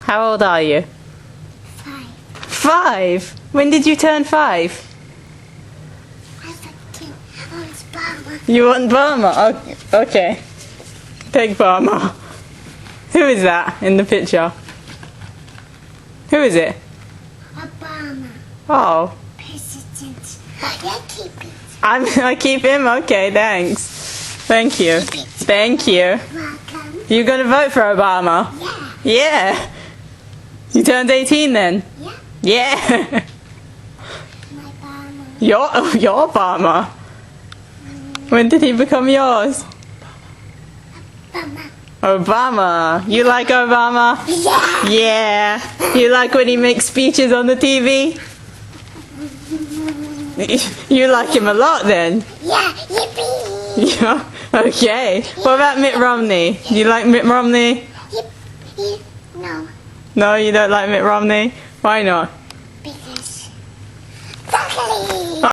How old are you? 5. 5? When did you turn 5? I was a kid. I was Obama. You want Barma? Okay. Take Barma. Who is that in the picture? Who is it? Obama. Oh. President. Yeah, keep it. I keep him? Okay, thanks. Thank you. Keep it. Thank you. Welcome. You gonna vote for Obama? Yeah. Yeah. You turned 18 then? Yeah. Yeah. My Obama. Your Obama. When did he become yours? Obama. Obama. You like Obama? Yeah. Yeah. You like when he makes speeches on the TV? You like him a lot then? Yeah. Yippee. Yeah. Okay. What about Mitt Romney? You like Mitt Romney? Yip. Yip. No. No, you don't like Mitt Romney? Why not?